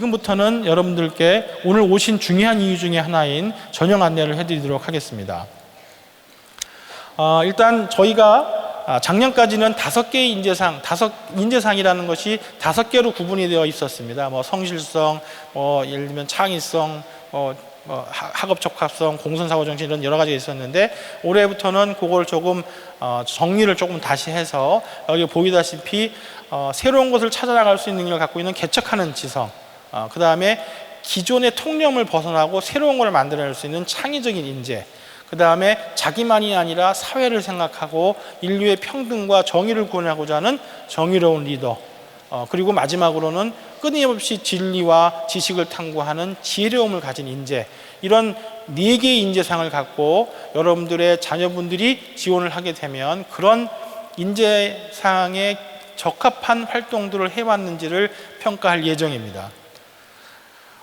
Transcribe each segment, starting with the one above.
지금부터는 여러분들께 오늘 오신 중요한 이유 중에 하나인 전형 안내를 해드리도록 하겠습니다. 일단 저희가 작년까지는 5개의 인재상이라는 것이 5개로 구분이 되어 있었습니다. 성실성, 예를 들면 창의성, 학업 적합성, 공선사고 정신 이런 여러 가지가 있었는데 올해부터는 그걸 조금 정리를 조금 다시 해서 여기 보이다시피 새로운 것을 찾아나갈 수 있는 능력을 갖고 있는 개척하는 지성, 그 다음에 기존의 통념을 벗어나고 새로운 걸 만들어낼 수 있는 창의적인 인재, 그 다음에 자기만이 아니라 사회를 생각하고 인류의 평등과 정의를 구현하고자 하는 정의로운 리더, 그리고 마지막으로는 끊임없이 진리와 지식을 탐구하는 지혜로움을 가진 인재, 이런 4개의 인재상을 갖고 여러분들의 자녀분들이 지원을 하게 되면 그런 인재상에 적합한 활동들을 해왔는지를 평가할 예정입니다.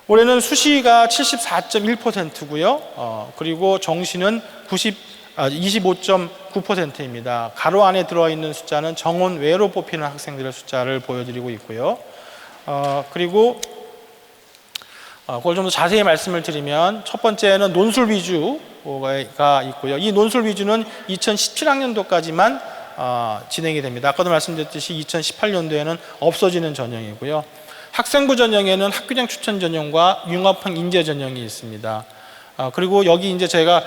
올해는 수시가 74.1%고요. 그리고 정시는 25.9%입니다. 가로 안에 들어있는 숫자는 정원 외로 뽑히는 학생들의 숫자를 보여드리고 있고요. 그리고 그걸 좀 더 자세히 말씀을 드리면 첫 번째는 논술 위주가 있고요. 이 논술 위주는 2017학년도까지만 진행이 됩니다. 아까도 말씀드렸듯이 2018년도에는 없어지는 전형이고요. 학생부 전형에는 학교장 추천 전형과 융합형 인재 전형이 있습니다. 그리고 여기 이제 제가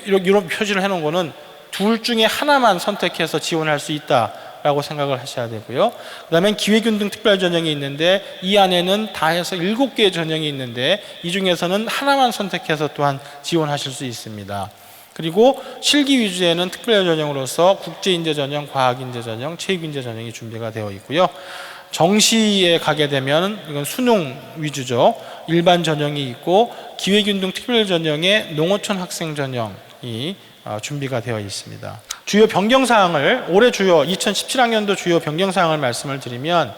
이런 표시를 해놓은 거는 둘 중에 하나만 선택해서 지원할 수 있다라고 생각을 하셔야 되고요. 그 다음에 기회균등 특별 전형이 있는데 이 안에는 다 해서 7개의 전형이 있는데 이 중에서는 하나만 선택해서 또한 지원하실 수 있습니다. 그리고 실기 위주에는 특별 전형으로서 국제인재 전형, 과학인재 전형, 체육인재 전형이 준비가 되어 있고요. 정시에 가게 되면 이건 수능 위주죠. 일반 전형이 있고 기회균등 특별 전형에 농어촌 학생 전형이 준비가 되어 있습니다. 주요 변경사항을 올해 2017학년도 주요 변경사항을 말씀을 드리면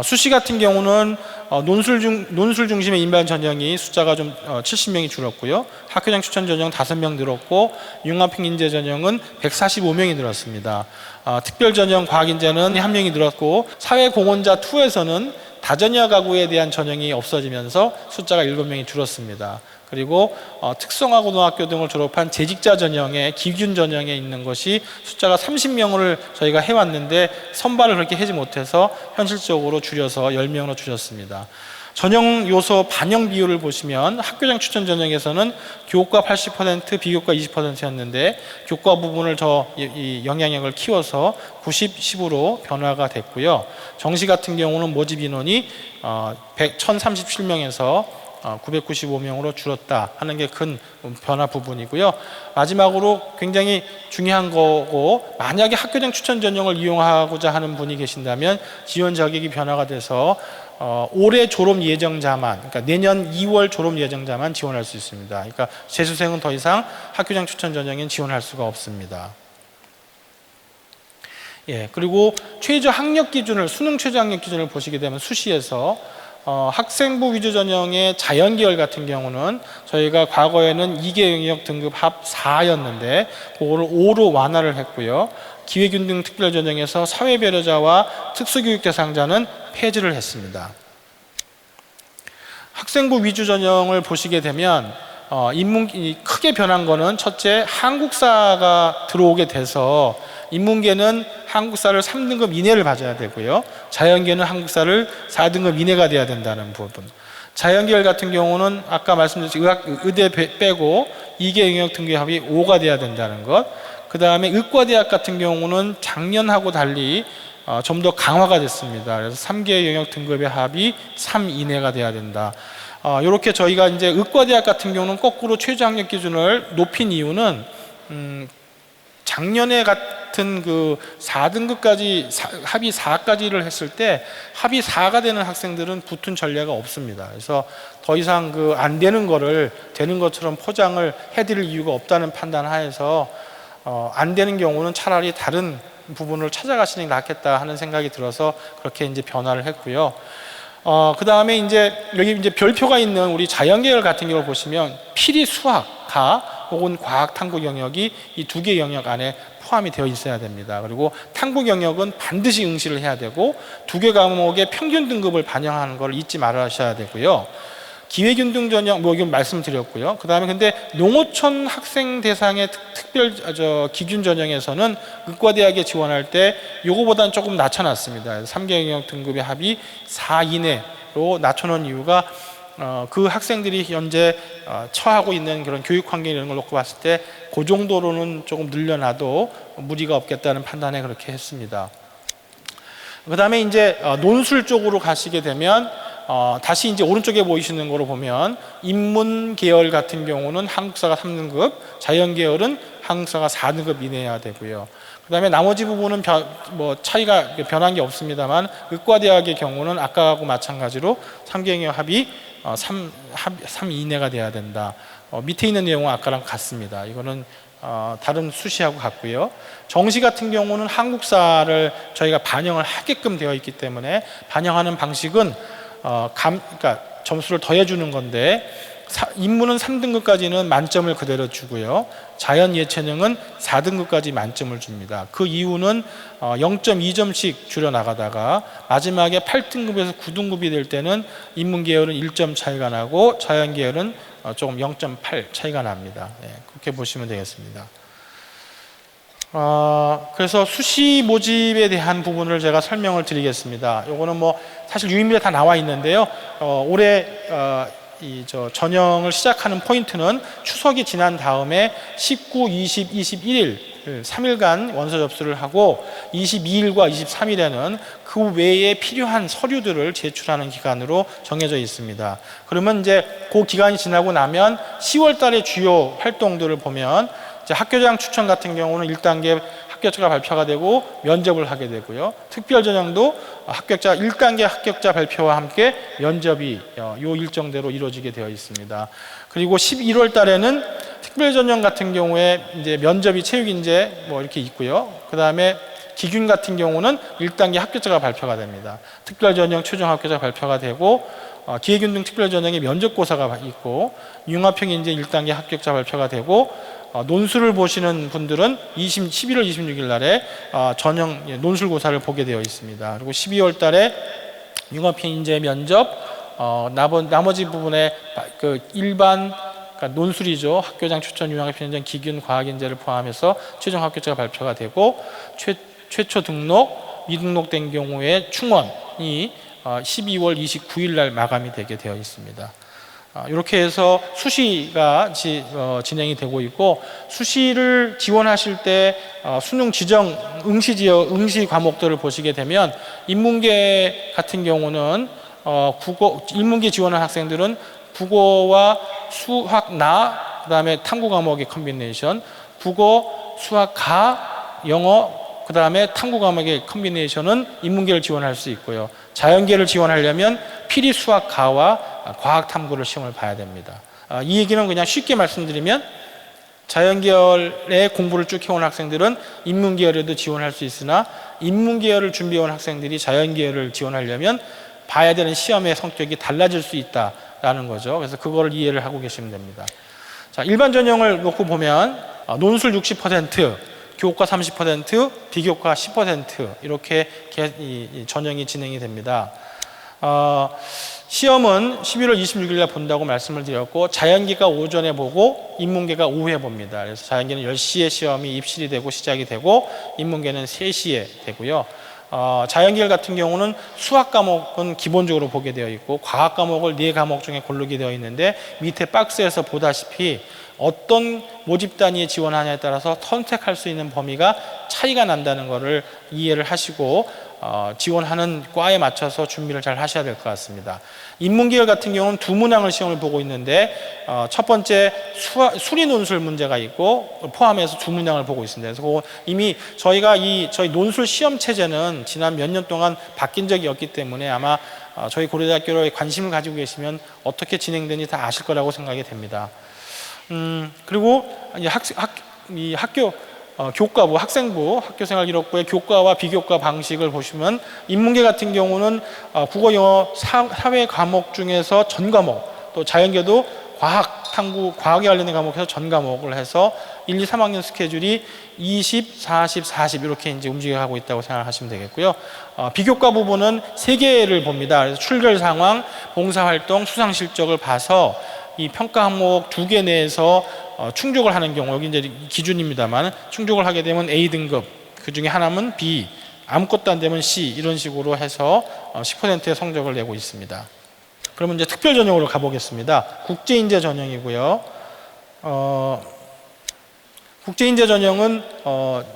수시 같은 경우는 논술 중심의 인반 전형이 숫자가 좀 70명이 줄었고요. 학교장 추천 전형 5명 늘었고 융합형 인재 전형은 145명이 늘었습니다. 특별 전형 과학인재는 1명이 늘었고 사회공헌자 2에서는 다자녀 가구에 대한 전형이 없어지면서 숫자가 7명이 줄었습니다. 그리고 특성화고등학교 등을 졸업한 재직자 전형에 기준 전형에 있는 것이 숫자가 30명을 저희가 해왔는데 선발을 그렇게 하지 못해서 현실적으로 줄여서 10명으로 줄였습니다. 전형 요소 반영 비율을 보시면 학교장 추천 전형에서는 교과 80%, 비교과 20%였는데 교과 부분을 이 영향력을 키워서 90, 10으로 변화가 됐고요. 정시 같은 경우는 모집 인원이 1037명에서 995명으로 줄었다 하는 게 큰 변화 부분이고요. 마지막으로 굉장히 중요한 거고, 만약에 학교장 추천 전형을 이용하고자 하는 분이 계신다면 지원 자격이 변화가 돼서 올해 졸업 예정자만, 그러니까 내년 2월 졸업 예정자만 지원할 수 있습니다. 그러니까 재수생은 더 이상 학교장 추천 전형엔 지원할 수가 없습니다. 그리고 최저 학력 기준을, 수능 최저 학력 기준을 보시게 되면 수시에서 학생부 위주 전형의 자연계열 같은 경우는 저희가 과거에는 2개 영역 등급 합 4였는데 그거를 5로 완화를 했고요. 기회균등 특별 전형에서 사회배려자와 특수교육 대상자는 폐지를 했습니다. 학생부 위주 전형을 보시게 되면 크게 변한 거는 첫째, 한국사가 들어오게 돼서 인문계는 한국사를 3등급 이내를 받아야 되고요. 자연계는 한국사를 4등급 이내가 돼야 된다는 부분. 자연계열 같은 경우는 아까 말씀드렸듯이 의대 빼고 2개 영역 등급합이 5가 돼야 된다는 것. 그 다음에 의과대학 같은 경우는 작년하고 달리 좀 더 강화가 됐습니다. 그래서 3개 영역 등급의 합이 3 이내가 돼야 된다. 이렇게 저희가 이제 의과대학 같은 경우는 거꾸로 최저 학력 기준을 높인 이유는 작년에 같은 그 4등급까지 합의 4까지를 했을 때 합의 4가 되는 학생들은 붙은 전례가 없습니다. 그래서 더 이상 안 되는 거를 되는 것처럼 포장을 해드릴 이유가 없다는 판단 하에서 안 되는 경우는 차라리 다른 부분을 찾아가시는 게 낫겠다 하는 생각이 들어서 그렇게 이제 변화를 했고요. 그 다음에 이제 여기 이제 별표가 있는 우리 자연계열 같은 경우를 보시면 필히 수학과 혹은 과학 탐구 영역이 이 두 개 영역 안에 포함이 되어 있어야 됩니다. 그리고 탐구 영역은 반드시 응시를 해야 되고 두 개 과목의 평균 등급을 반영하는 걸 잊지 말아셔야 되고요. 기회균등 전형 이건 말씀드렸고요. 그 다음에 근데 농어촌 학생 대상의 특별 기균 전형에서는 의과대학에 지원할 때 요거보다는 조금 낮춰놨습니다. 3개 영역 등급의 합이 4 이내로 낮춰놓은 이유가 그 학생들이 현재 처하고 있는 그런 교육 환경 이런 걸 놓고 봤을 때 그 정도로는 조금 늘려놔도 무리가 없겠다는 판단에 그렇게 했습니다. 그 다음에 이제 논술 쪽으로 가시게 되면 다시 이제 오른쪽에 보이시는 거로 보면 인문 계열 같은 경우는 한국사가 3등급, 자연 계열은 한국사가 4등급 이내야 되고요. 그 다음에 나머지 부분은 차이가 변한 게 없습니다만 의과대학의 경우는 아까하고 마찬가지로 3개 영역 합이 3 이내가 돼야 된다. 밑에 있는 내용은 아까랑 같습니다. 이거는 다른 수시하고 같고요. 정시 같은 경우는 한국사를 저희가 반영을 하게끔 되어 있기 때문에 반영하는 방식은 그러니까 점수를 더해주는 건데 인문은 3등급까지는 만점을 그대로 주고요. 자연 예체능은 4등급까지 만점을 줍니다. 그 이유는 0.2점씩 줄여나가다가 마지막에 8등급에서 9등급이 될 때는 인문 계열은 1점 차이가 나고 자연 계열은 조금 0.8 차이가 납니다. 네, 그렇게 보시면 되겠습니다. 그래서 수시 모집에 대한 부분을 제가 설명을 드리겠습니다. 요거는 사실 유인비에 다 나와 있는데요. 올해 전형을 시작하는 포인트는 추석이 지난 다음에 19, 20, 21일 3일간 원서 접수를 하고 22일과 23일에는 그 외에 필요한 서류들을 제출하는 기간으로 정해져 있습니다. 그러면 이제 그 기간이 지나고 나면 10월 달에 주요 활동들을 보면 이제 학교장 추천 같은 경우는 1단계 합격자가 발표가 되고 면접을 하게 되고요. 특별 전형도 1단계 합격자 발표와 함께 면접이 요 일정대로 이루어지게 되어 있습니다. 그리고 11월 달에는 특별 전형 같은 경우에 이제 면접이 체육인재 이렇게 있고요. 그 다음에 기균 같은 경우는 1단계 합격자가 발표가 됩니다. 특별 전형 최종 합격자 발표가 되고 기회균 등 특별 전형의 면접고사가 있고 융합형 인재 1단계 합격자 발표가 되고 논술을 보시는 분들은 11월 26일 날에 전형 논술고사를 보게 되어 있습니다. 그리고 12월 달에 융합형 인재 면접, 나머지 부분에 그 일반 그러니까 논술이죠. 학교장 추천 융합형 인재 기균 과학인재를 포함해서 최종 합격자가 발표가 되고 최초 등록, 미등록된 경우에 충원이 12월 29일 날 마감이 되게 되어 있습니다. 이렇게 해서 수시가 진행이 되고 있고 수시를 지원하실 때 수능 지정 응시 지역 응시 과목들을 보시게 되면 인문계 같은 경우는 인문계 지원한 학생들은 국어와 수학 그다음에 탐구 과목의 컨비네이션, 국어, 수학 영어 그 다음에 탐구 과목의 컨비네이션은 인문계를 지원할 수 있고요. 자연계를 지원하려면 필히 수학 와 과학 탐구를 시험을 봐야 됩니다. 이 얘기는 그냥 쉽게 말씀드리면 자연계열의 공부를 쭉 해온 학생들은 인문계열에도 지원할 수 있으나 인문계열을 준비해온 학생들이 자연계열을 지원하려면 봐야 되는 시험의 성격이 달라질 수 있다라는 거죠. 그래서 그거를 이해를 하고 계시면 됩니다. 자, 일반 전형을 놓고 보면 논술 60%, 교과 30%, 비교과 10% 이렇게 전형이 진행이 됩니다. 시험은 11월 26일 날 본다고 말씀을 드렸고 자연계가 오전에 보고 인문계가 오후에 봅니다. 그래서 자연계는 10시에 시험이 입실이 되고 시작이 되고 인문계는 3시에 되고요. 자연계열 같은 경우는 수학 과목은 기본적으로 보게 되어 있고 과학 과목을 4과목 중에 고르게 되어 있는데 밑에 박스에서 보다시피 어떤 모집 단위에 지원하냐에 따라서 선택할 수 있는 범위가 차이가 난다는 것을 이해를 하시고 지원하는 과에 맞춰서 준비를 잘 하셔야 될 것 같습니다. 인문계열 같은 경우는 두 문항을 시험을 보고 있는데 첫 번째 수리 논술 문제가 있고 포함해서 두 문항을 보고 있습니다. 그래서 이미 저희 논술 시험 체제는 지난 몇 년 동안 바뀐 적이 없기 때문에 아마 저희 고려대학교에 관심을 가지고 계시면 어떻게 진행되는지 다 아실 거라고 생각이 됩니다. 그리고 이 학교 교과부, 학생부, 학교생활 기록부의 교과와 비교과 방식을 보시면 인문계 같은 경우는 국어, 영어, 사회 과목 중에서 전 과목, 또 자연계도 과학에 관련된 과목에서 전 과목을 해서 1, 2, 3학년 스케줄이 20, 40, 40 이렇게 이제 움직여가고 있다고 생각하시면 되겠고요. 비교과 부분은 3개를 봅니다. 그래서 출결 상황, 봉사활동, 수상 실적을 봐서 이 평가 항목 2개 내에서 충족을 하는 경우, 여기 이제 기준입니다만 충족을 하게 되면 A 등급, 그 중에 하나는 B, 아무것도 안 되면 C, 이런 식으로 해서 10%의 성적을 내고 있습니다. 그러면 이제 특별 전형으로 가보겠습니다. 국제인재 전형이고요. 국제인재 전형은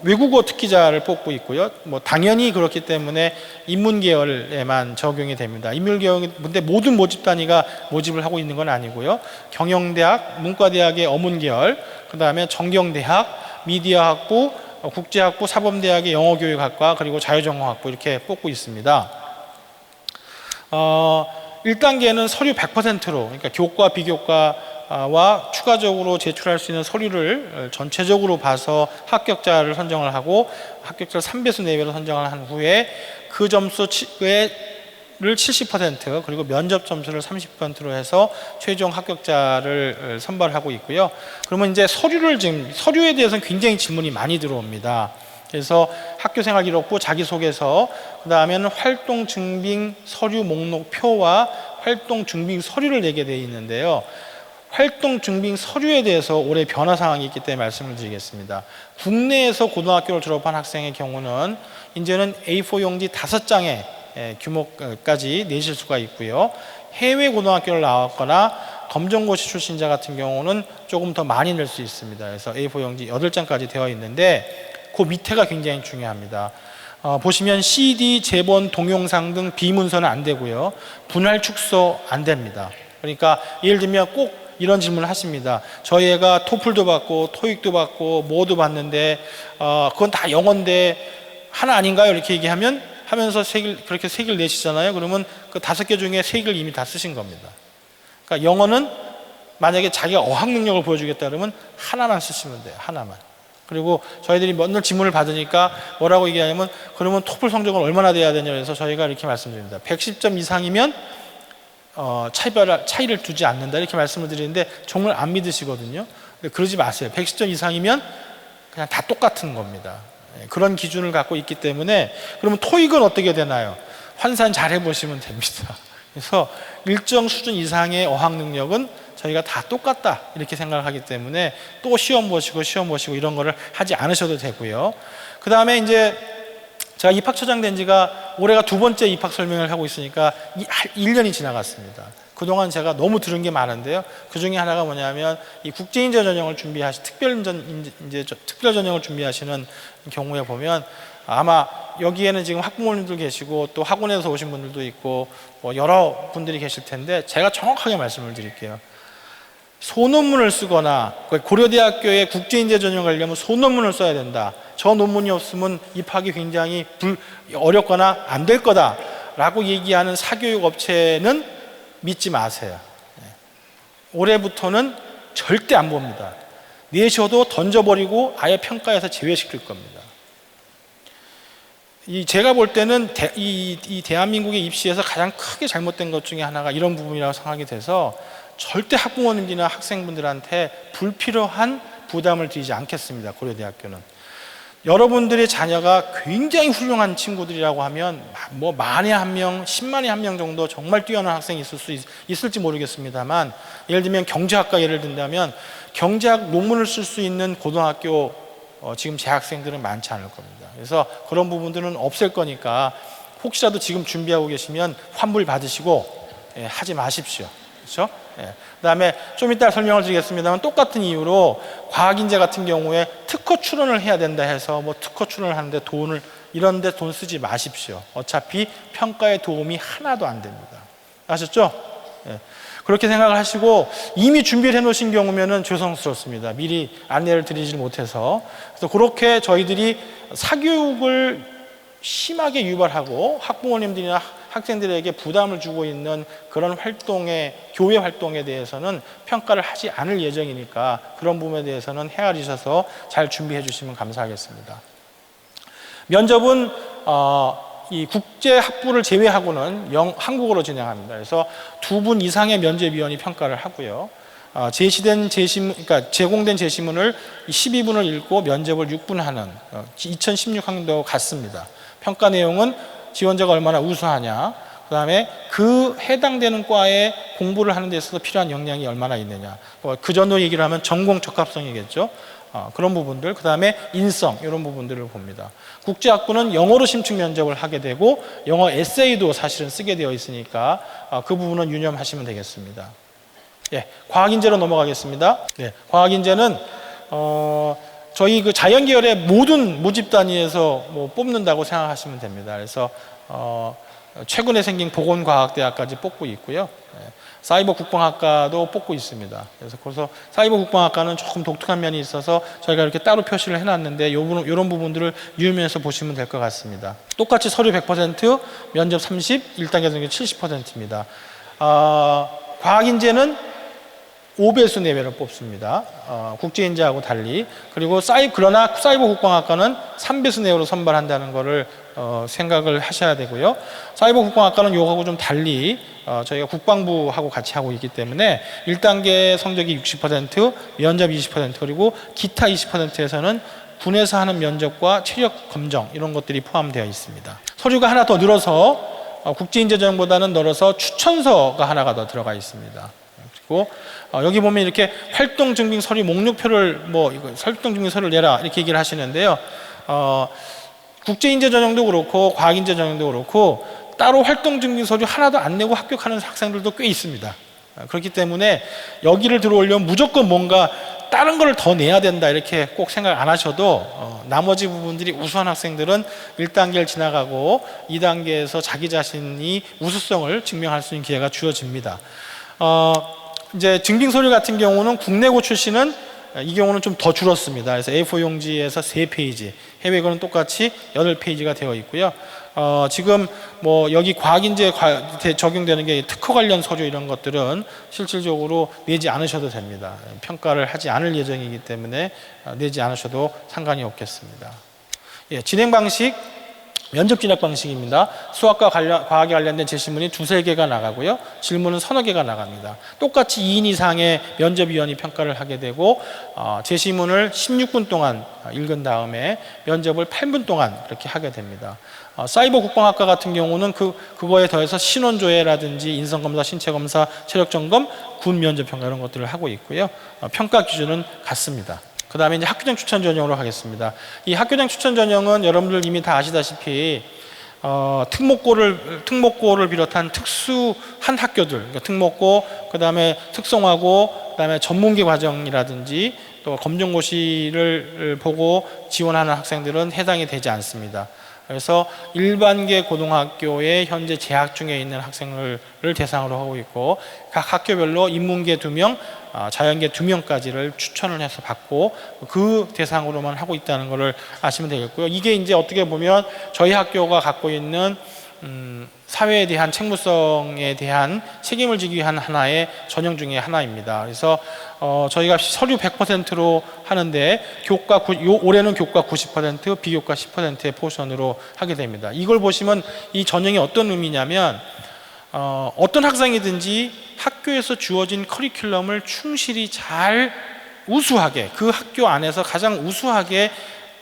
외국어 특기자를 뽑고 있고요. 뭐 당연히 그렇기 때문에 인문 계열에만 적용이 됩니다. 인문 계열인데 모든 모집 단위가 모집을 하고 있는 건 아니고요. 경영대학, 문과대학의 어문 계열, 그 다음에 정경대학, 미디어학부, 국제학부, 사범대학의 영어교육학과, 그리고 자유전공학부 이렇게 뽑고 있습니다. 1단계는 서류 100%로, 그러니까 교과, 비교과와 추가적으로 제출할 수 있는 서류를 전체적으로 봐서 합격자를 선정을 하고, 합격자를 3배수 내외로 선정을 한 후에 그 점수를 70% 그리고 면접 점수를 30%로 해서 최종 합격자를 선발하고 있고요. 그러면 이제 서류에 대해서는 굉장히 질문이 많이 들어옵니다. 그래서 학교생활 기록부, 자기소개서, 그 다음에는 활동 증빙 서류 목록표와 활동 증빙 서류를 내게 되어 있는데요. 활동 증빙 서류에 대해서 올해 변화 사항이 있기 때문에 말씀을 드리겠습니다. 국내에서 고등학교를 졸업한 학생의 경우는 이제는 A4 용지 5장의 규모까지 내실 수가 있고요. 해외 고등학교를 나왔거나 검정고시 출신자 같은 경우는 조금 더 많이 낼 수 있습니다. 그래서 A4 용지 8장까지 되어 있는데 그 밑에가 굉장히 중요합니다. 보시면 CD, 제본, 동영상 등 비문서는 안 되고요. 분할 축소 안 됩니다. 그러니까 예를 들면 꼭 이런 질문을 하십니다. 저희 애가 토플도 받고 토익도 받고 뭐도 받는데 그건 다 영어인데 하나 아닌가요? 이렇게 얘기하면 하면서 그렇게 3개를 내시잖아요. 그러면 그 5개 중에 3개를 이미 다 쓰신 겁니다. 그러니까 영어는 만약에 자기가 어학 능력을 보여주겠다 그러면 하나만 쓰시면 돼요. 하나만. 그리고 저희들이 맨날 질문을 받으니까 뭐라고 얘기하냐면 그러면 토플 성적은 얼마나 돼야 되냐 그래서 저희가 이렇게 말씀드립니다. 110점 이상이면 차이를 두지 않는다 이렇게 말씀을 드리는데 정말 안 믿으시거든요. 그러지 마세요. 110점 이상이면 그냥 다 똑같은 겁니다. 그런 기준을 갖고 있기 때문에. 그러면 토익은 어떻게 되나요? 환산 잘 해보시면 됩니다. 그래서 일정 수준 이상의 어학 능력은 저희가 다 똑같다 이렇게 생각을 하기 때문에 또 시험 보시고 이런 거를 하지 않으셔도 되고요. 그 다음에 이제 제가 입학처장 된 지가 올해가 2번째 입학 설명을 하고 있으니까 1년이 지나갔습니다. 그동안 제가 너무 들은 게 많은데요. 그 중에 하나가 뭐냐면 이 국제인재 전형을 특별 전형을 준비하시는 경우에 보면 아마 여기에는 지금 학부모님들 계시고 또 학원에서 오신 분들도 있고 뭐 여러 분들이 계실 텐데 제가 정확하게 말씀을 드릴게요. 소논문을 쓰거나 고려대학교에 국제인재 전형을 가려면 소논문을 써야 된다. 저 논문이 없으면 입학이 굉장히 어렵거나 안 될 거다 라고 얘기하는 사교육 업체는 믿지 마세요. 올해부터는 절대 안 봅니다. 내셔도 던져버리고 아예 평가에서 제외시킬 겁니다. 제가 볼 때는 이 대한민국의 입시에서 가장 크게 잘못된 것 중에 하나가 이런 부분이라고 생각이 돼서 절대 학부모님들이나 학생분들한테 불필요한 부담을 드리지 않겠습니다. 고려대학교는. 여러분들의 자녀가 굉장히 훌륭한 친구들이라고 하면 뭐 만에 한 명, 10만에 한 명 정도 정말 뛰어난 학생이 있을지 모르겠습니다만 예를 들면 경제학과 예를 든다면 경제학 논문을 쓸 수 있는 고등학교 지금 재학생들은 많지 않을 겁니다. 그래서 그런 부분들은 없앨 거니까 혹시라도 지금 준비하고 계시면 환불 받으시고 하지 마십시오. 그렇죠? 그 다음에 좀 이따 설명을 드리겠습니다만 똑같은 이유로 과학인재 같은 경우에 특허 출원을 해야 된다 해서 뭐 특허 출원을 하는데 이런 데 돈 쓰지 마십시오. 어차피 평가에 도움이 하나도 안 됩니다. 아셨죠? 그렇게 생각을 하시고 이미 준비를 해놓으신 경우면은 죄송스럽습니다. 미리 안내를 드리지 못해서. 그래서 그렇게 저희들이 사교육을 심하게 유발하고 학부모님들이나 학생들에게 부담을 주고 있는 그런 교회 활동에 대해서는 평가를 하지 않을 예정이니까 그런 부분에 대해서는 헤아리셔서 잘 준비해 주시면 감사하겠습니다. 면접은 이 국제 학부를 제외하고는 한국어로 진행합니다. 그래서 2분 이상의 면접위원이 평가를 하고요. 제시된 제시문, 그러니까 제공된 제시문을 12분을 읽고 면접을 6분 하는 2016 학년도 같습니다. 평가 내용은 지원자가 얼마나 우수하냐, 그 다음에 그 해당되는 과에 공부를 하는 데 있어서 필요한 역량이 얼마나 있느냐, 그 전으로 얘기를 하면 전공 적합성이겠죠. 그런 부분들, 그 다음에 인성, 이런 부분들을 봅니다. 국제학부는 영어로 심층 면접을 하게 되고 영어 에세이도 사실은 쓰게 되어 있으니까 그 부분은 유념하시면 되겠습니다. 예, 과학인재로 넘어가겠습니다. 네, 과학인재는 저희 그 자연계열의 모든 모집 단위에서 뭐 뽑는다고 생각하시면 됩니다. 그래서 최근에 생긴 보건과학대학까지 뽑고 있고요. 예, 사이버 국방학과도 뽑고 있습니다. 그래서 사이버 국방학과는 조금 독특한 면이 있어서 저희가 이렇게 따로 표시를 해놨는데 이런 부분들을 유의해서 보시면 될 것 같습니다. 똑같이 서류 100%, 면접 30, 1단계 성적 70%입니다. 과학인재는 5배수 내외를 뽑습니다. 국제인재하고 달리. 그리고 그러나 사이버 국방학과는 3배수 내외로 선발한다는 것을 생각을 하셔야 되고요. 사이버 국방학과는 요거하고 좀 달리 저희가 국방부하고 같이 하고 있기 때문에 1단계 성적이 60%, 면접 20%, 그리고 기타 20%에서는 군에서 하는 면접과 체력 검정 이런 것들이 포함되어 있습니다. 서류가 하나 더 늘어서 국제인재 전형보다는 늘어서 추천서가 하나가 더 들어가 있습니다. 그리고 여기 보면 이렇게 활동증빙 서류 목록표를 활동증빙 서류를 내라 이렇게 얘기를 하시는데요. 국제인재 전형도 그렇고 과학인재 전형도 그렇고 따로 활동증빙 서류 하나도 안 내고 합격하는 학생들도 꽤 있습니다. 그렇기 때문에 여기를 들어오려면 무조건 뭔가 다른 걸 더 내야 된다 이렇게 꼭 생각 안 하셔도 나머지 부분들이 우수한 학생들은 1단계를 지나가고 2단계에서 자기 자신이 우수성을 증명할 수 있는 기회가 주어집니다. 이제 증빙 서류 같은 경우는 국내고 출신은 이 경우는 좀 더 줄었습니다. 그래서 A4 용지에서 3페이지, 해외고는 똑같이 8페이지가 되어 있고요. 지금 뭐 여기 과학인재 적용되는 게 특허 관련 서류 이런 것들은 실질적으로 내지 않으셔도 됩니다. 평가를 하지 않을 예정이기 때문에 내지 않으셔도 상관이 없겠습니다. 예, 진행 방식. 면접 진학 방식입니다. 수학과 과학에 관련된 제시문이 2-3개가 나가고요. 질문은 3-4개가 나갑니다. 똑같이 2인 이상의 면접위원이 평가를 하게 되고 제시문을 16분 동안 읽은 다음에 면접을 8분 동안 그렇게 하게 됩니다. 사이버 국방학과 같은 경우는 그거에 더해서 신원조회라든지 인성검사, 신체검사, 체력점검, 군 면접평가 이런 것들을 하고 있고요. 평가 기준은 같습니다. 그 다음에 이제 학교장 추천 전형으로 하겠습니다. 이 학교장 추천 전형은 여러분들 이미 다 아시다시피 특목고를 비롯한 특수한 학교들, 그러니까 특목고, 그 다음에 특성화고, 그 다음에 전문기 과정이라든지 또 검정고시를 보고 지원하는 학생들은 해당이 되지 않습니다. 그래서 일반계 고등학교에 현재 재학 중에 있는 학생을 대상으로 하고 있고 각 학교별로 인문계 2명, 자연계 2명까지를 추천을 해서 받고 그 대상으로만 하고 있다는 것을 아시면 되겠고요. 이게 이제 어떻게 보면 저희 학교가 갖고 있는 사회에 대한 책무성에 대한 책임을 지기 위한 하나의 전형 중에 하나입니다. 그래서 저희가 서류 100%로 하는데 올해는 교과 90%, 비교과 10%의 포션으로 하게 됩니다. 이걸 보시면 이 전형이 어떤 의미냐면 어떤 학생이든지 학교에서 주어진 커리큘럼을 충실히 잘 우수하게 그 학교 안에서 가장 우수하게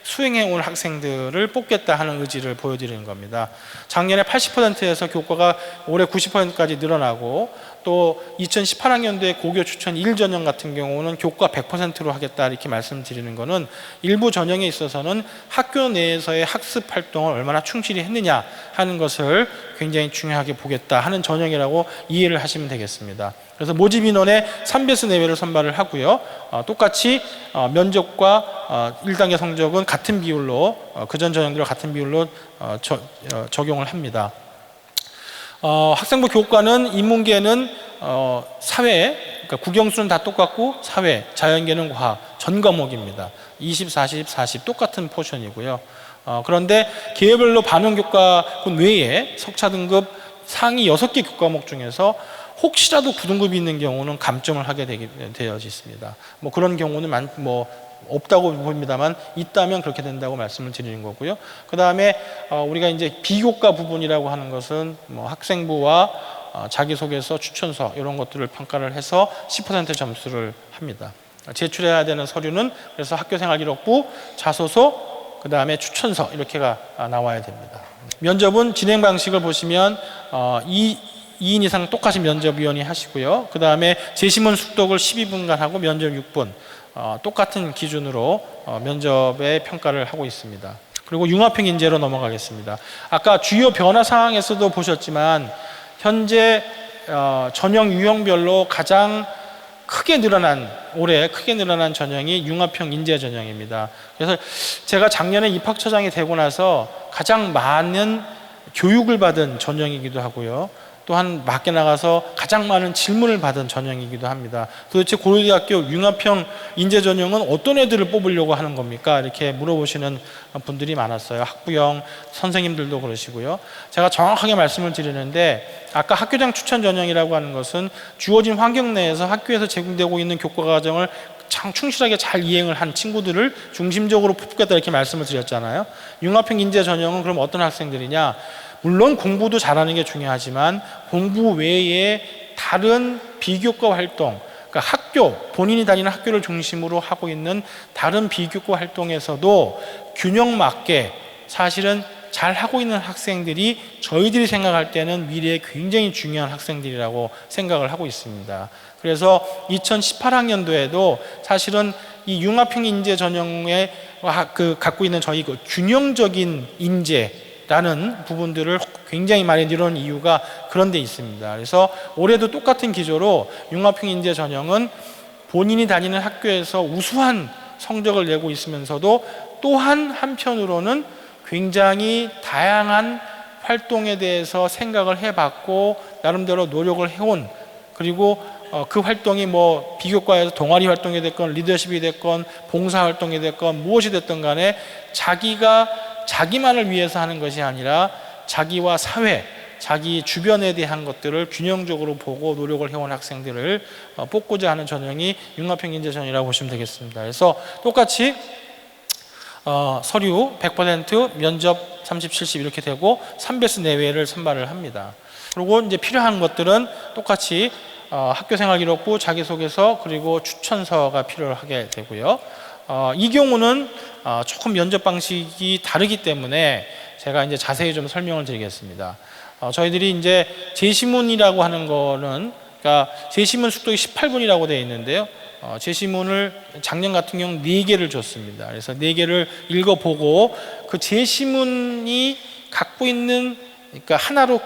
수행해 온 학생들을 뽑겠다 하는 의지를 보여드리는 겁니다. 작년에 80%에서 교과가 올해 90%까지 늘어나고 또 2018학년도에 고교 추천 1전형 같은 경우는 교과 100%로 하겠다 이렇게 말씀드리는 것은 일부 전형에 있어서는 학교 내에서의 학습 활동을 얼마나 충실히 했느냐 하는 것을 굉장히 중요하게 보겠다 하는 전형이라고 이해를 하시면 되겠습니다. 그래서 모집 인원의 3배수 내외를 선발을 하고요. 똑같이 면접과 1단계 성적은 같은 비율로 그전 전형들과 같은 비율로 적용을 합니다. 학생부 교과는 인문계는 사회, 그러니까 국영수는 다 똑같고 사회, 자연계는 과학, 전 과목입니다. 20, 40, 40 똑같은 포션이고요. 그런데 계열별로 반원교과군 외에 석차 등급 상위 6개 교과목 중에서 혹시라도 9등급이 있는 경우는 감점을 하게 되어 있습니다. 뭐 그런 경우는 없다고 봅니다만 있다면 그렇게 된다고 말씀을 드리는 거고요. 그 다음에 우리가 이제 비교과 부분이라고 하는 것은 학생부와 자기소개서, 추천서 이런 것들을 평가를 해서 10% 점수를 합니다. 제출해야 되는 서류는 그래서 학교생활기록부, 자소서, 그 다음에 추천서 이렇게가 나와야 됩니다. 면접은 진행 방식을 보시면 2인 이상 똑같이 면접위원이 하시고요. 그 다음에 제시문 숙독을 12분간 하고 면접 6분 똑같은 기준으로 면접의 평가를 하고 있습니다. 그리고 융합형 인재로 넘어가겠습니다. 아까 주요 변화 상황에서도 보셨지만 현재 전형 유형별로 가장 올해 크게 늘어난 전형이 융합형 인재 전형입니다. 그래서 제가 작년에 입학처장이 되고 나서 가장 많은 교육을 받은 전형이기도 하고요. 또한 밖에 나가서 가장 많은 질문을 받은 전형이기도 합니다. 도대체 고려대학교 융합형 인재 전형은 어떤 애들을 뽑으려고 하는 겁니까? 이렇게 물어보시는 분들이 많았어요. 학부형 선생님들도 그러시고요. 제가 정확하게 말씀을 드리는데 아까 학교장 추천 전형이라고 하는 것은 주어진 환경 내에서 학교에서 제공되고 있는 교과 과정을 충실하게 잘 이행을 한 친구들을 중심적으로 뽑겠다 이렇게 말씀을 드렸잖아요. 융합형 인재 전형은 그럼 어떤 학생들이냐? 물론 공부도 잘하는 게 중요하지만 공부 외에 다른 비교과 활동, 그러니까 본인이 다니는 학교를 중심으로 하고 있는 다른 비교과 활동에서도 균형 맞게 사실은 잘 하고 있는 학생들이 저희들이 생각할 때는 미래에 굉장히 중요한 학생들이라고 생각을 하고 있습니다. 그래서 2018학년도에도 사실은 이 융합형 인재 전형에 갖고 있는 저희 균형적인 인재라는 부분들을 굉장히 많이 늘어난 이유가 그런 데 있습니다. 그래서 올해도 똑같은 기조로 융합형 인재 전형은 본인이 다니는 학교에서 우수한 성적을 내고 있으면서도 또한 한편으로는 굉장히 다양한 활동에 대해서 생각을 해봤고 나름대로 노력을 해온, 그리고 그 활동이 뭐 비교과에서 동아리 활동이 됐건 리더십이 됐건 봉사활동이 됐건 무엇이 됐든 간에 자기만을 위해서 하는 것이 아니라 자기와 사회, 자기 주변에 대한 것들을 균형적으로 보고 노력을 해온 학생들을 뽑고자 하는 전형이 융합형 인재 전형이라고 보시면 되겠습니다. 그래서 똑같이 서류 100%, 면접 30, 70 이렇게 되고 3배수 내외를 선발을 합니다. 그리고 이제 필요한 것들은 똑같이 학교생활기록부, 자기소개서, 그리고 추천서가 필요하게 되고요. 이 경우는 조금 면접 방식이 다르기 때문에 제가 이제 자세히 좀 설명을 드리겠습니다. 저희들이 이제 제시문이라고 하는 거는, 그러니까 제시문 숙독이 18분이라고 되어 있는데요. 제시문을 작년 같은 경우 4개를 줬습니다. 그래서 4개를 읽어보고 그 제시문이 갖고 있는, 그러니까 하나로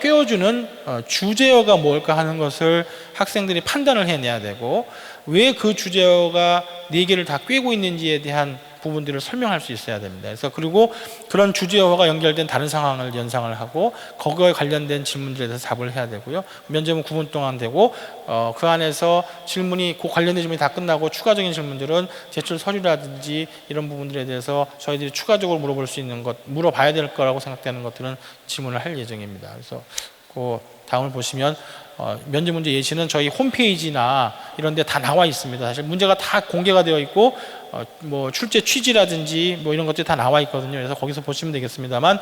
꿰어주는 주제어가 뭘까 하는 것을 학생들이 판단을 해내야 되고, 왜 그 주제어가 4개를 다 꿰고 있는지에 대한 부분들을 설명할 수 있어야 됩니다. 그래서 그리고 그런 주제어와 연결된 다른 상황을 연상을 하고 거기에 관련된 질문들에 대해서 답을 해야 되고요. 면접은 9분 동안 되고 그 안에서 질문이 그 관련된 질문이 다 끝나고 추가적인 질문들은 제출 서류라든지 이런 부분들에 대해서 저희들이 추가적으로 물어볼 수 있는 것, 물어봐야 될 거라고 생각되는 것들은 질문을 할 예정입니다. 그래서 그 다음을 보시면 면접 문제 예시는 저희 홈페이지나 이런 데 다 나와 있습니다. 사실 문제가 다 공개가 되어 있고 뭐 출제 취지라든지 뭐 이런 것들이 다 나와 있거든요. 그래서 거기서 보시면 되겠습니다만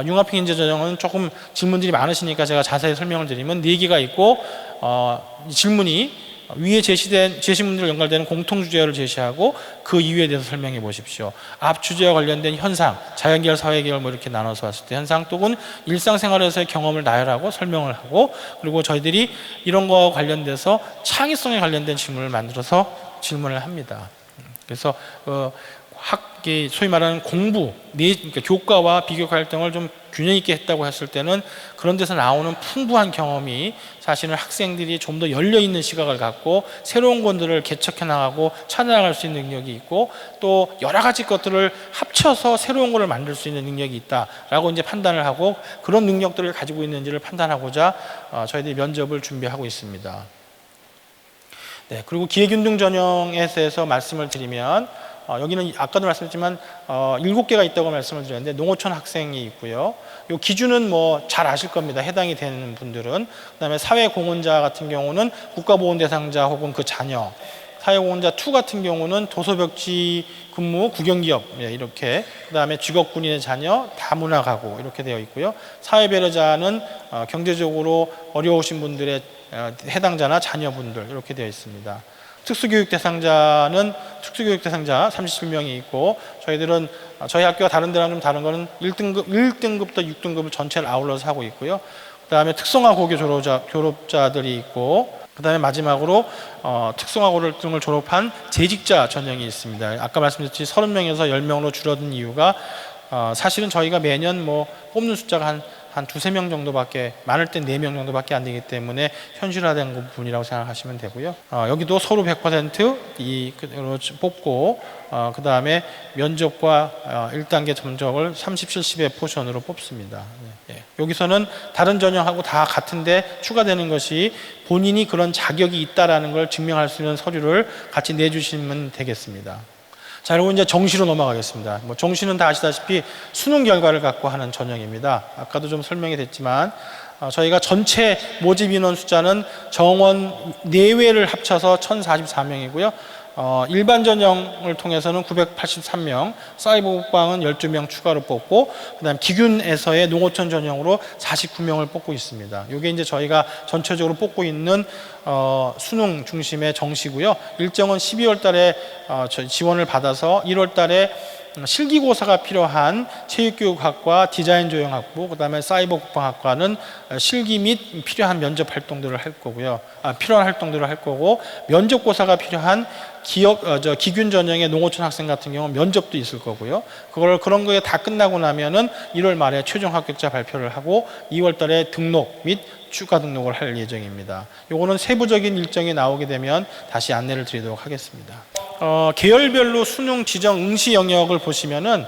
융합형 인재 전형은 조금 질문들이 많으시니까 제가 자세히 설명을 드리면 4개가 있고 질문이 위에 제시된 제시문들과 연결되는 공통주제어를 제시하고 그 이유에 대해서 설명해 보십시오. 앞 주제와 관련된 현상, 자연계열, 사회계열 뭐 이렇게 나눠서 봤을 때 현상 또는 일상생활에서의 경험을 나열하고 설명을 하고, 그리고 저희들이 이런 거와 관련돼서 창의성에 관련된 질문을 만들어서 질문을 합니다. 그래서 소위 말하는 공부, 그러니까 교과와 비교과 활동을 좀 균형 있게 했다고 했을 때는 그런 데서 나오는 풍부한 경험이 사실은 학생들이 좀 더 열려있는 시각을 갖고 새로운 것들을 개척해 나가고 찾아나갈 수 있는 능력이 있고 또 여러 가지 것들을 합쳐서 새로운 것을 만들 수 있는 능력이 있다라고 이제 판단을 하고, 그런 능력들을 가지고 있는지를 판단하고자 저희들이 면접을 준비하고 있습니다. 네, 그리고 기회균등 전형에 대해서 말씀을 드리면 여기는 아까도 말씀드렸지만 7개가 있다고 말씀을 드렸는데 농어촌 학생이 있고요. 이 기준은 뭐 잘 아실 겁니다. 해당이 되는 분들은. 그다음에 사회공헌자 같은 경우는 국가보훈 대상자 혹은 그 자녀, 사회공헌자 2 같은 경우는 도서벽지 근무 국영기업 이렇게, 그다음에 직업군인의 자녀 다문화 가구 이렇게 되어 있고요. 사회배려자는 경제적으로 어려우신 분들의 해당자나 자녀분들 이렇게 되어 있습니다. 특수교육 대상자는 특수교육 대상자 37명이 있고, 저희들은 저희 학교와 다른 데랑 좀 다른 거는 1등급부터 6등급을 전체를 아울러서 하고 있고요. 그다음에 특성화 고교 졸업자들이 있고, 그다음에 마지막으로 특성화고를 등을 졸업한 재직자 전형이 있습니다. 아까 말씀드렸듯이 30명에서 10명으로 줄어든 이유가 사실은 저희가 매년 뭐 뽑는 숫자가 한 두세 명 정도밖에, 많을 땐 4명 정도밖에 안 되기 때문에 현실화된 부분이라고 생각하시면 되고요. 여기도 서로 100% 뽑고, 그 다음에 면접과 1단계 점적을 30, 70의 포션으로 뽑습니다. 여기서는 다른 전형하고 다 같은데 추가되는 것이 본인이 그런 자격이 있다라는 걸 증명할 수 있는 서류를 같이 내주시면 되겠습니다. 자, 그리고 이제 정시로 넘어가겠습니다. 정시는 다 아시다시피 수능 결과를 갖고 하는 전형입니다. 아까도 좀 설명이 됐지만 저희가 전체 모집 인원 숫자는 정원 내외를 합쳐서 1044명이고요. 일반 전형을 통해서는 983명, 사이버 국방은 12명 추가로 뽑고, 그다음 기균에서의 농어촌 전형으로 49명을 뽑고 있습니다. 이게 이제 저희가 전체적으로 뽑고 있는 수능 중심의 정시고요. 일정은 12월 달에 지원을 받아서 1월 달에 실기고사가 필요한 체육교육학과, 디자인조형학부, 그다음에 사이버 국방학과는 실기 및 필요한 면접 활동들을 할 거고요. 필요한 활동들을 할 거고, 면접고사가 필요한 기균 전형의 농어촌 학생 같은 경우는 면접도 있을 거고요. 그런 거에 다 끝나고 나면은 1월 말에 최종 합격자 발표를 하고 2월 달에 등록 및 추가 등록을 할 예정입니다. 요거는 세부적인 일정이 나오게 되면 다시 안내를 드리도록 하겠습니다. 계열별로 수능 지정 응시 영역을 보시면은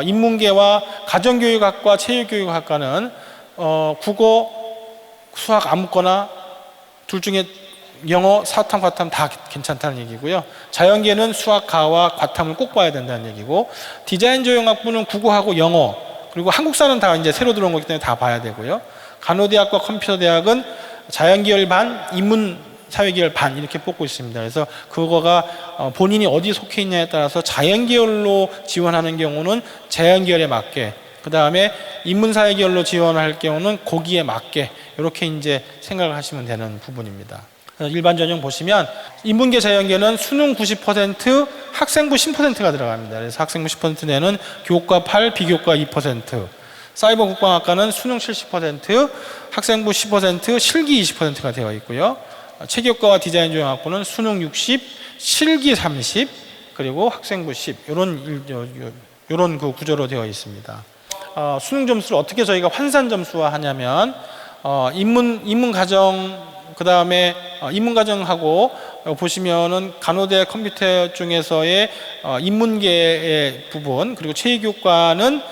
인문계와 가정교육학과, 체육교육학과는 국어, 수학 아무거나 둘 중에 영어, 사탐, 과탐 다 괜찮다는 얘기고요. 자연계는 수학, 가와 과탐을 꼭 봐야 된다는 얘기고, 디자인조형학부는 국어하고 영어, 그리고 한국사는 다 이제 새로 들어온 거기 때문에 다 봐야 되고요. 간호대학과 컴퓨터대학은 자연계열 반, 인문사회계열 반 이렇게 뽑고 있습니다. 그래서 그거가 본인이 어디 속해 있냐에 따라서 자연계열로 지원하는 경우는 자연계열에 맞게, 그 다음에 인문사회계열로 지원할 경우는 거기에 맞게, 이렇게 이제 생각을 하시면 되는 부분입니다. 일반 전형 보시면 인문계 자연계는 수능 90%, 학생부 10%가 들어갑니다. 그래서 학생부 10% 내는 교과 8, 비교과 2%, 사이버 국방학과는 수능 70%, 학생부 10%, 실기 20%가 되어 있고요. 체육과와 디자인조형학부는 수능 60, 실기 30, 그리고 학생부 10, 이런 그 구조로 되어 있습니다. 수능 점수를 어떻게 저희가 환산 점수화하냐면 인문가정, 그 다음에 인문가정하고 보시면은 간호대 컴퓨터 중에서의 인문계의 부분, 그리고 체육교과는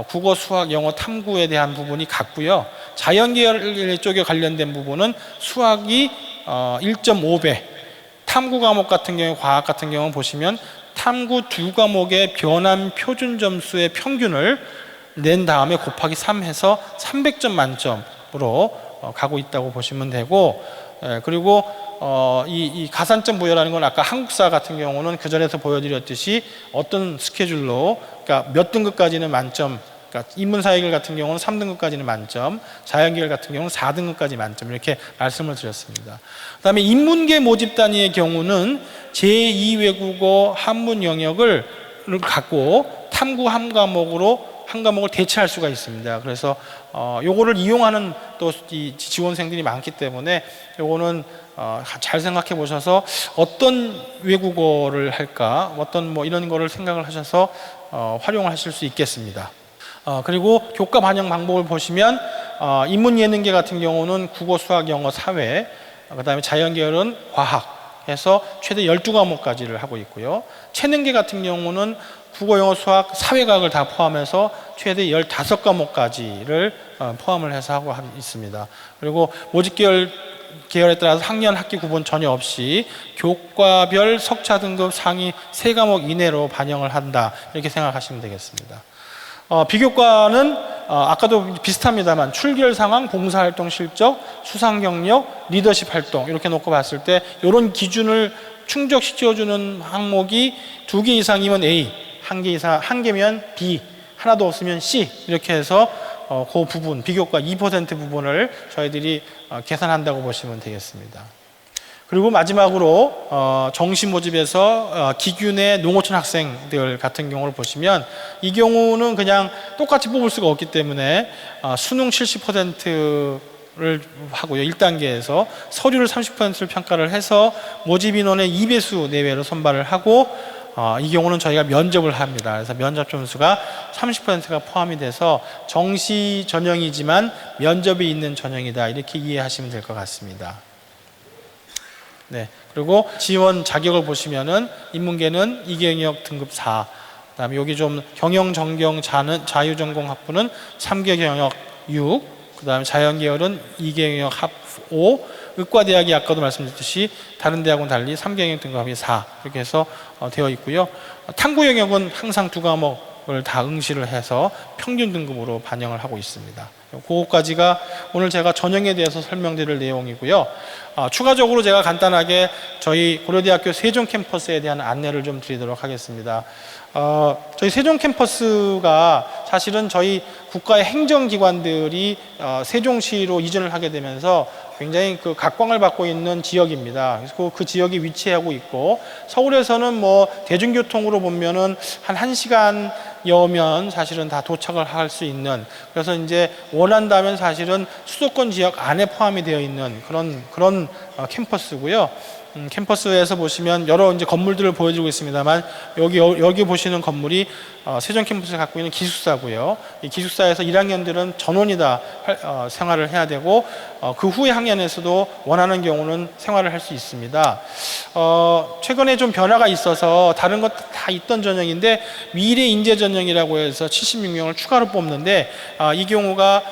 국어, 수학, 영어, 탐구에 대한 부분이 같고요. 자연계열 쪽에 관련된 부분은 수학이 1.5배, 탐구 과목 같은 경우, 과학 같은 경우 보시면 탐구 2과목의 변환 표준 점수의 평균을 낸 다음에 곱하기 3 해서 300점 만점으로 가고 있다고 보시면 되고, 그리고 이 가산점 부여라는 건 아까 한국사 같은 경우는 그 전에서 보여드렸듯이 어떤 스케줄로, 그러니까 몇 등급까지는 만점, 그러니까 인문사회계열 같은 경우는 3등급까지는 만점, 자연계열 같은 경우는 4등급까지 만점, 이렇게 말씀을 드렸습니다. 그 다음에 인문계 모집 단위의 경우는 제2외국어 한문 영역을 갖고 탐구 한 과목을 대체할 수가 있습니다. 그래서 요거를 이용하는 또 이 지원생들이 많기 때문에 요거는 잘 생각해 보셔서 어떤 외국어를 할까, 어떤 뭐 이런 거를 생각을 하셔서 활용을 하실 수 있겠습니다. 그리고 교과 반영 방법을 보시면 인문 예능계 같은 경우는 국어, 수학, 영어, 사회, 그 다음에 자연계열은 과학 해서 최대 12과목까지를 하고 있고요. 체능계 같은 경우는 국어, 영어, 수학, 사회과학을 다 포함해서 최대 15과목까지를 포함을 해서 하고 있습니다. 그리고 모집계열에 따라서 학년, 학기 구분 전혀 없이 교과별 석차 등급 상위 3과목 이내로 반영을 한다, 이렇게 생각하시면 되겠습니다. 비교과는 아까도 비슷합니다만 출결 상황, 봉사활동 실적, 수상 경력, 리더십 활동 이렇게 놓고 봤을 때 이런 기준을 충족시켜주는 항목이 2개 이상이면 A, 1개면 B, 하나도 없으면 C, 이렇게 해서 그 부분, 비교과 2% 부분을 저희들이 계산한다고 보시면 되겠습니다. 그리고 마지막으로 정시 모집에서 기균의 농어촌 학생들 같은 경우를 보시면, 이 경우는 그냥 똑같이 뽑을 수가 없기 때문에 수능 70%를 하고요. 1단계에서 서류를 30%를 평가를 해서 모집 인원의 2배수 내외로 선발을 하고, 이 경우는 저희가 면접을 합니다. 그래서 면접 점수가 30%가 포함이 돼서 정시 전형이지만 면접이 있는 전형이다, 이렇게 이해하시면 될 것 같습니다. 네. 그리고 지원 자격을 보시면은 인문계는 이계영역 등급 4, 그다음에 여기 좀 경영 전경 자유전공 학부는 3개 경역 6, 그다음에 자연계열은 2개 경역 합 5, 의과대학이 아까도 말씀드렸듯이 다른 대학은 달리 3개 경역 등급이 4, 이렇게 해서 되어 있고요. 탐구 영역은 항상 2과목을 다 응시를 해서 평균 등급으로 반영을 하고 있습니다. 그거까지가 오늘 제가 전형에 대해서 설명드릴 내용이고요. 추가적으로 제가 간단하게 저희 고려대학교 세종 캠퍼스에 대한 안내를 좀 드리도록 하겠습니다. 저희 세종 캠퍼스가 사실은 저희 국가의 행정기관들이 세종시로 이전을 하게 되면서 굉장히 그 각광을 받고 있는 지역입니다. 그래서 그 지역이 위치하고 있고, 서울에서는 뭐 대중교통으로 보면은 한 1시간여면 사실은 다 도착을 할 수 있는, 그래서 이제 원한다면 사실은 수도권 지역 안에 포함이 되어 있는 그런 캠퍼스고요. 캠퍼스에서 보시면 여러 이제 건물들을 보여드리고 있습니다만, 여기 보시는 건물이 세종 캠퍼스가 갖고 있는 기숙사고요. 이 기숙사에서 1학년들은 전원이 다 생활을 해야 되고, 그 후에 학년에서도 원하는 경우는 생활을 할 수 있습니다. 최근에 좀 변화가 있어서 다른 것 다 있던 전형인데 미래 인재 전형이라고 해서 76명을 추가로 뽑는데, 이 경우가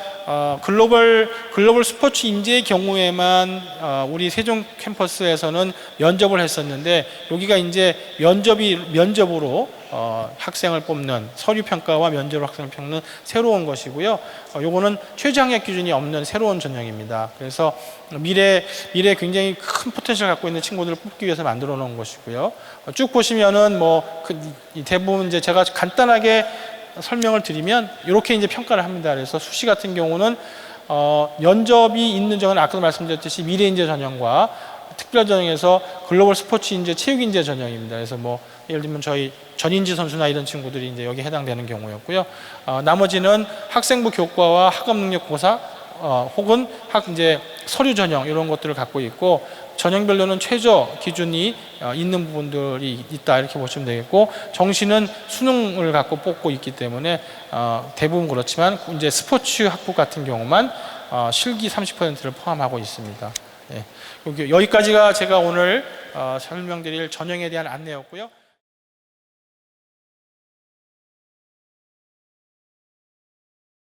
글로벌 스포츠 인재의 경우에만 우리 세종 캠퍼스에서는 면접을 했었는데, 여기가 이제 면접으로 학생을 뽑는, 서류 평가와 면접으로 학생을 뽑는 새로운 것이고요. 요거는 최저학력 기준이 없는 새로운 전형입니다. 그래서 미래 굉장히 큰 포텐셜을 갖고 있는 친구들을 뽑기 위해서 만들어 놓은 것이고요. 쭉 보시면은 대부분 이제 제가 간단하게 설명을 드리면 이렇게 이제 평가를 합니다. 그래서 수시 같은 경우는 면접이 있는 전형은 아까도 말씀드렸듯이 미래인재 전형과 특별 전형에서 글로벌 스포츠 인재, 체육 인재 전형입니다. 그래서 뭐 예를 들면 저희 전인지 선수나 이런 친구들이 이제 여기 해당되는 경우였고요. 나머지는 학생부 교과와 학업 능력 고사 혹은 이제 서류 전형, 이런 것들을 갖고 있고, 전형별로는 최저 기준이 있는 부분들이 있다, 이렇게 보시면 되겠고, 정시는 수능을 갖고 뽑고 있기 때문에 대부분 그렇지만 이제 스포츠 학부 같은 경우만 실기 30%를 포함하고 있습니다. 네. 여기까지가 제가 오늘 설명드릴 전형에 대한 안내였고요.